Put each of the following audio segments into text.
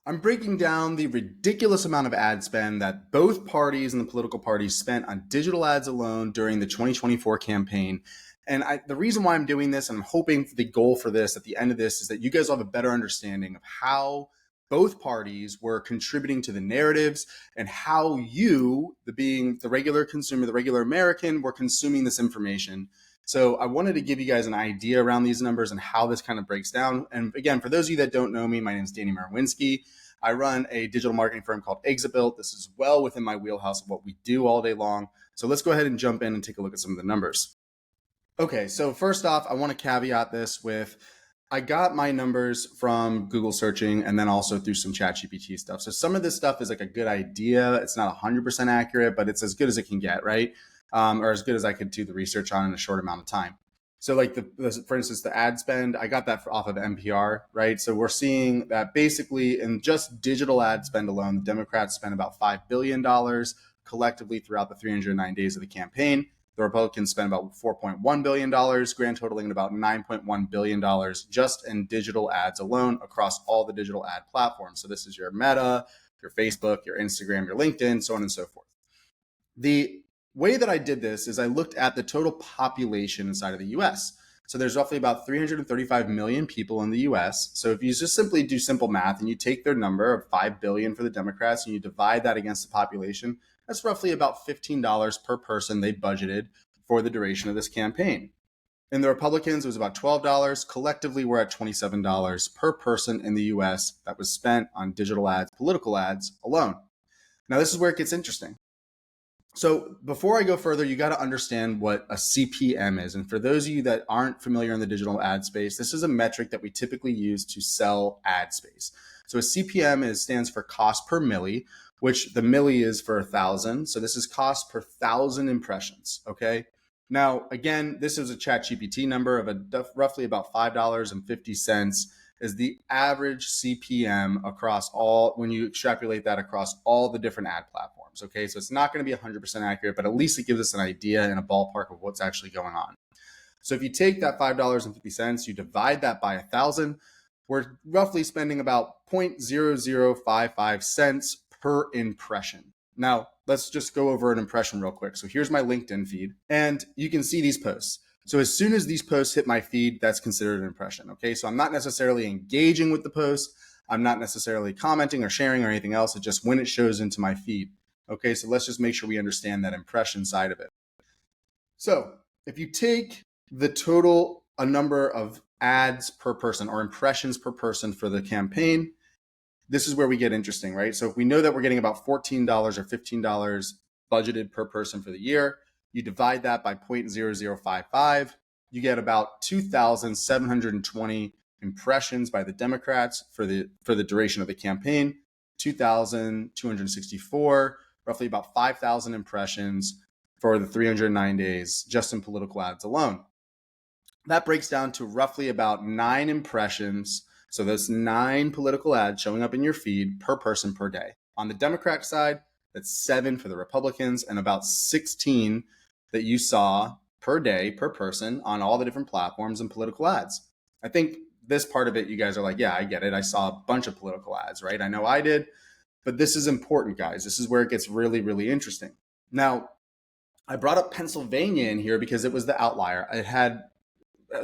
I'm breaking down the ridiculous amount of ad spend that both parties and the political parties spent on digital ads alone during the 2024 campaign. And the reason why I'm doing this, and I'm hoping the goal for this at the end of this, is that you guys will have a better understanding of how both parties were contributing to the narratives and how you, being the regular consumer, the regular American, were consuming this information. So I wanted to give you guys an idea around these numbers and how this kind of breaks down. And again, for those of you that don't know me, my name is Danny Murawinski. I run a digital marketing firm called Exabuilt. This is well within my wheelhouse of what we do all day long. So let's go ahead and jump in and take a look at some of the numbers. Okay, so first off, I want to caveat this with I got my numbers from Google searching and then also through some ChatGPT stuff. So some of this stuff is like a good idea. It's not 100% accurate, but it's as good as it can get, right? Or as good as I could do the research on in a short amount of time. So like for instance, the ad spend, I got that off of NPR, right? So we're seeing that basically in just digital ad spend alone, the Democrats spent about $5 billion collectively throughout the 309 days of the campaign. The Republicans spent about $4.1 billion, grand totaling about $9.1 billion just in digital ads alone across all the digital ad platforms. So this is your Meta, your Facebook, your Instagram, your LinkedIn, so on and so forth. The way that I did this is I looked at the total population inside of the US. So there's roughly about 335 million people in the US. So if you just simply do simple math and you take their number of 5 billion for the Democrats and you divide that against the population, that's roughly about $15 per person they budgeted for the duration of this campaign. In the Republicans, it was about $12. Collectively, we're at $27 per person in the US that was spent on digital ads, political ads alone. Now, this is where it gets interesting. So before I go further, you got to understand what a CPM is. And for those of you that aren't familiar in the digital ad space, this is a metric that we typically use to sell ad space. So a CPM stands for cost per milli, which the milli is for 1,000. So this is cost per 1,000 impressions, okay? Now, again, this is a ChatGPT number of roughly about $5.50 is the average CPM across all, when you extrapolate that across all the different ad platforms, okay? So it's not gonna be 100% accurate, but at least it gives us an idea and a ballpark of what's actually going on. So if you take that $5.50, you divide that by 1,000, we're roughly spending about 0.0055 cents per impression. Now, let's just go over an impression real quick. So here's my LinkedIn feed, and you can see these posts. So as soon as these posts hit my feed, that's considered an impression, okay? So I'm not necessarily engaging with the post. I'm not necessarily commenting or sharing or anything else. It's just when it shows into my feed, okay? So let's just make sure we understand that impression side of it. So if you take the total, a number of ads per person or impressions per person for the campaign, this is where we get interesting, right? So if we know that we're getting about $14 or $15 budgeted per person for the year, you divide that by 0.0055, you get about 2,720 impressions by the Democrats for the duration of the campaign, 2,264, roughly about 5,000 impressions for the 309 days just in political ads alone. That breaks down to roughly about 9 impressions. So that's 9 political ads showing up in your feed per person per day. On the Democrat side, that's 7 for the Republicans and about 16 that you saw per day, per person on all the different platforms and political ads. I think this part of it, you guys are like, yeah, I get it. I saw a bunch of political ads, right? I know I did, but this is important, guys. This is where it gets really, really interesting. Now, I brought up Pennsylvania in here because it was the outlier. It had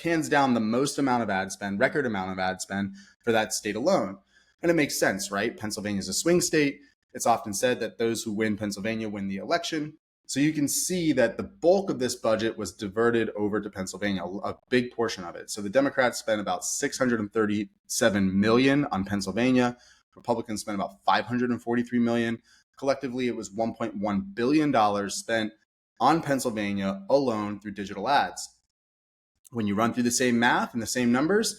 hands down the most amount of ad spend, record amount of ad spend for that state alone. And it makes sense, right? Pennsylvania is a swing state. It's often said that those who win Pennsylvania win the election. So you can see that the bulk of this budget was diverted over to Pennsylvania, a big portion of it. So the Democrats spent about $637 million on Pennsylvania. Republicans spent about $543 million. Collectively, it was $1.1 billion spent on Pennsylvania alone through digital ads. When you run through the same math and the same numbers,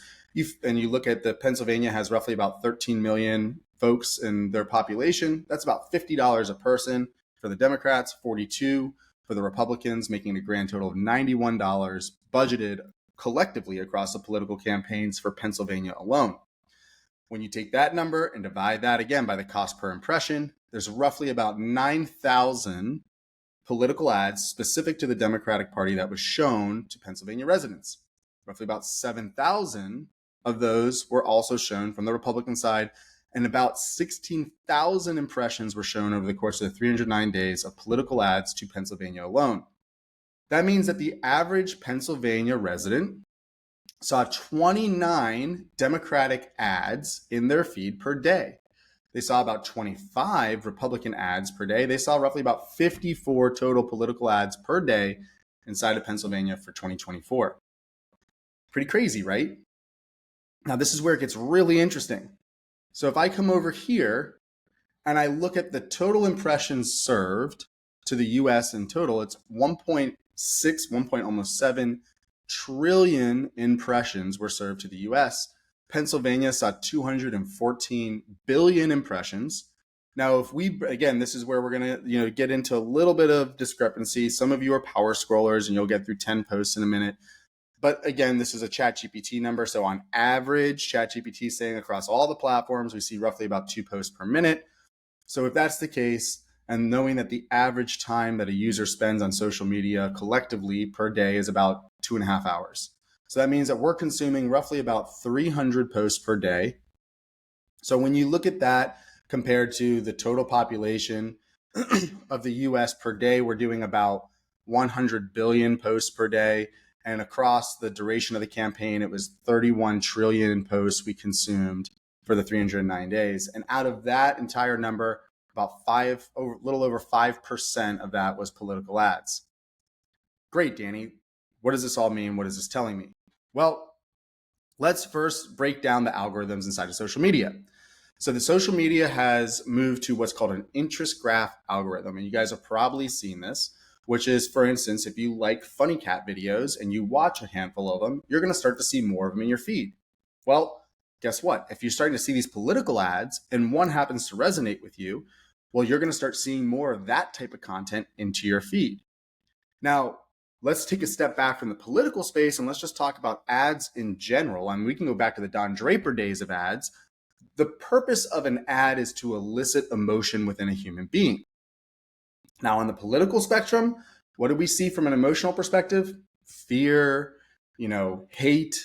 and you look at the Pennsylvania has roughly about 13 million folks in their population, that's about $50 a person for the Democrats, 42 for the Republicans, making a grand total of $91 budgeted collectively across the political campaigns for Pennsylvania alone. When you take that number and divide that again by the cost per impression, there's roughly about 9,000 political ads specific to the Democratic Party that was shown to Pennsylvania residents. Roughly about 7,000 of those were also shown from the Republican side, and about 16,000 impressions were shown over the course of the 309 days of political ads to Pennsylvania alone. That means that the average Pennsylvania resident saw 29 Democratic ads in their feed per day. They saw about 25 Republican ads per day. They saw roughly about 54 total political ads per day inside of Pennsylvania for 2024. Pretty crazy, right? Now, this is where it gets really interesting. So if I come over here and I look at the total impressions served to the US in total, it's 1.7 trillion impressions were served to the US. Pennsylvania saw 214 billion impressions. Now, if we, again, this is where we're going to, get into a little bit of discrepancy. Some of you are power scrollers and you'll get through 10 posts in a minute. But again, this is a ChatGPT number. So on average, ChatGPT is saying across all the platforms, we see roughly about 2 posts per minute. So if that's the case, and knowing that the average time that a user spends on social media collectively per day is about 2.5 hours. So that means that we're consuming roughly about 300 posts per day. So when you look at that compared to the total population of the US per day, we're doing about 100 billion posts per day. And across the duration of the campaign, it was 31 trillion posts we consumed for the 309 days. And out of that entire number, about a little over 5% of that was political ads. Great, Danny. What does this all mean? What is this telling me? Well, let's first break down the algorithms inside of social media. So the social media has moved to what's called an interest graph algorithm. And you guys have probably seen this, which is, for instance, if you like funny cat videos and you watch a handful of them, you're going to start to see more of them in your feed. Well, guess what? If you're starting to see these political ads and one happens to resonate with you, well, you're going to start seeing more of that type of content into your feed. Now, let's take a step back from the political space and let's just talk about ads in general. I mean, we can go back to the Don Draper days of ads. The purpose of an ad is to elicit emotion within a human being. Now, on the political spectrum, what do we see from an emotional perspective? Fear, hate,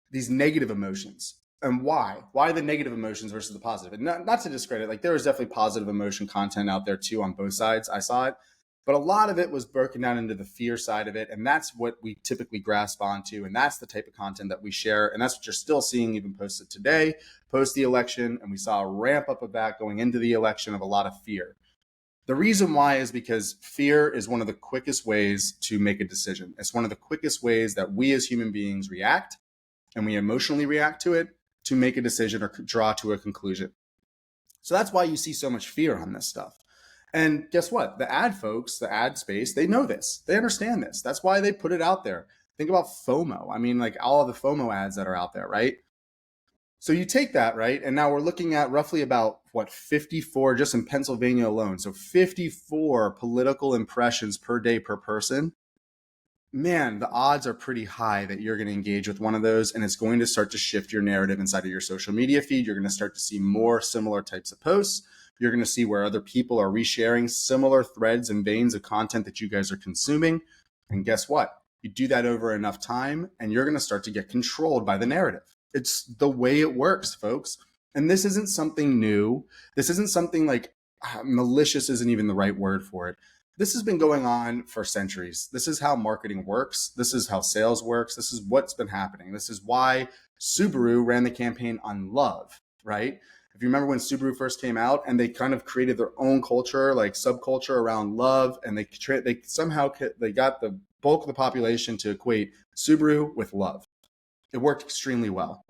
these negative emotions. And why? Why the negative emotions versus the positive? And not to discredit, there is definitely positive emotion content out there too on both sides. I saw it. But a lot of it was broken down into the fear side of it. And that's what we typically grasp onto. And that's the type of content that we share. And that's what you're still seeing even posted today, post the election. And we saw a ramp up of that going into the election of a lot of fear. The reason why is because fear is one of the quickest ways to make a decision. It's one of the quickest ways that we as human beings react, and we emotionally react to it to make a decision or draw to a conclusion. So that's why you see so much fear on this stuff. And guess what? The ad folks, the ad space, they know this. They understand this. That's why they put it out there. Think about FOMO. I mean, all of the FOMO ads that are out there, right? So you take that, right? And now we're looking at roughly about 54 just in Pennsylvania alone. So 54 political impressions per day per person. Man, the odds are pretty high that you're going to engage with one of those, and it's going to start to shift your narrative inside of your social media feed. You're going to start to see more similar types of posts. You're going to see where other people are resharing similar threads and veins of content that you guys are consuming. And guess what? You do that over enough time, and you're going to start to get controlled by the narrative. It's the way it works, folks. And this isn't something new. This isn't something malicious isn't even the right word for it. This has been going on for centuries. This is how marketing works. This is how sales works. This is what's been happening. This is why Subaru ran the campaign on love, right? If you remember when Subaru first came out and they kind of created their own culture, subculture around love, and they got the bulk of the population to equate Subaru with love. It worked extremely well.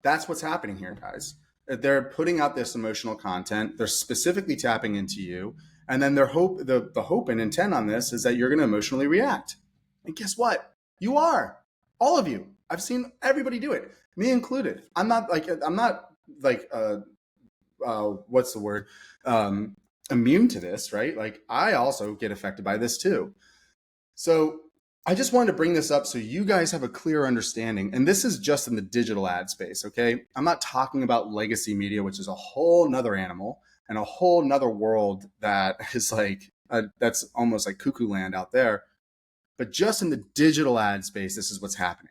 That's what's happening here, guys. They're putting out this emotional content. They're specifically tapping into you. And then the hope and intent on this is that you're going to emotionally react. And guess what? You are. All of you. I've seen everybody do it, me included. I'm not immune to this, right? I also get affected by this too. So I just wanted to bring this up so you guys have a clear understanding. And this is just in the digital ad space, okay? I'm not talking about legacy media, which is a whole nother animal and a whole nother world that is that's almost like cuckoo land out there. But just in the digital ad space, this is what's happening.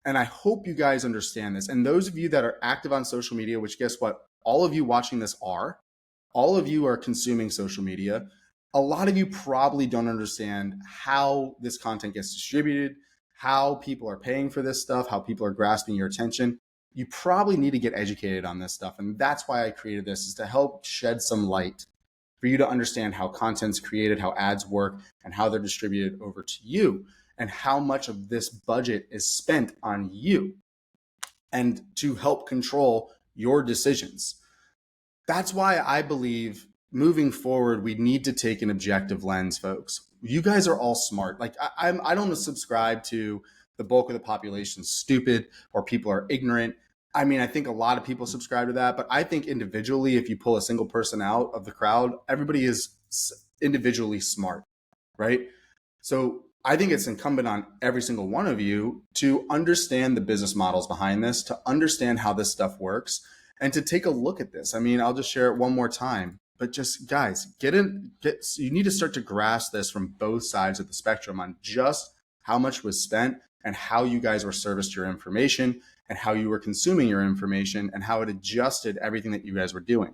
And I hope you guys understand this. And those of you that are active on social media, which guess what? All of you watching this all of you are consuming social media. A lot of you probably don't understand how this content gets distributed, how people are paying for this stuff, how people are grasping your attention. You probably need to get educated on this stuff. And that's why I created this, is to help shed some light for you to understand how content's created, how ads work, and how they're distributed over to you, and how much of this budget is spent on you, and to help control your decisions. That's why I believe moving forward, we need to take an objective lens, folks. You guys are all smart. Like I don't subscribe to the bulk of the population stupid or people are ignorant. I mean, I think a lot of people subscribe to that, but I think individually, if you pull a single person out of the crowd, everybody is individually smart, right? So I think it's incumbent on every single one of you to understand the business models behind this, to understand how this stuff works, and to take a look at this. I mean, I'll just share it one more time, but just guys, you need to start to grasp this from both sides of the spectrum on just how much was spent and how you guys were serviced your information and how you were consuming your information and how it adjusted everything that you guys were doing.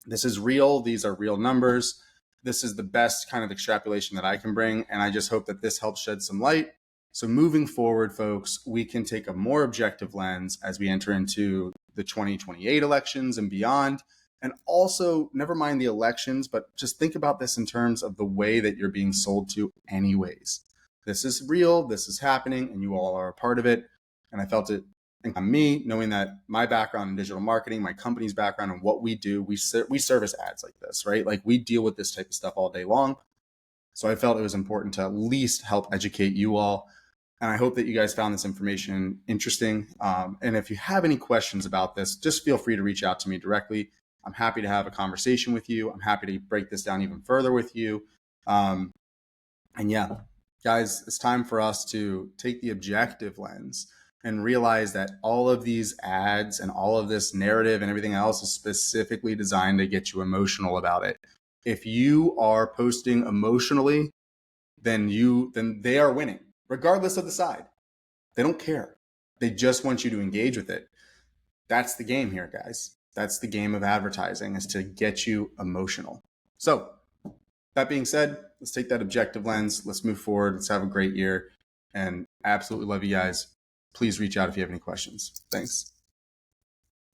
This is real. These are real numbers. This is the best kind of extrapolation that I can bring. And I just hope that this helps shed some light. So moving forward, folks, we can take a more objective lens as we enter into the 2028 elections and beyond. And also, never mind the elections, but just think about this in terms of the way that you're being sold to anyways. This is real, this is happening, and you all are a part of it. And I felt it on me, knowing that my background in digital marketing, my company's background, and what we do, we service ads like this, right? Like we deal with this type of stuff all day long. So I felt it was important to at least help educate you all. And I hope that you guys found this information interesting. And if you have any questions about this, just feel free to reach out to me directly. I'm happy to have a conversation with you. I'm happy to break this down even further with you. And yeah, guys, it's time for us to take the objective lens and realize that all of these ads and all of this narrative and everything else is specifically designed to get you emotional about it. If you are posting emotionally, then they are winning, regardless of the side. They don't care. They just want you to engage with it. That's the game here, guys. That's the game of advertising, is to get you emotional. So that being said, let's take that objective lens. Let's move forward. Let's have a great year, and absolutely love you guys. Please reach out if you have any questions. Thanks.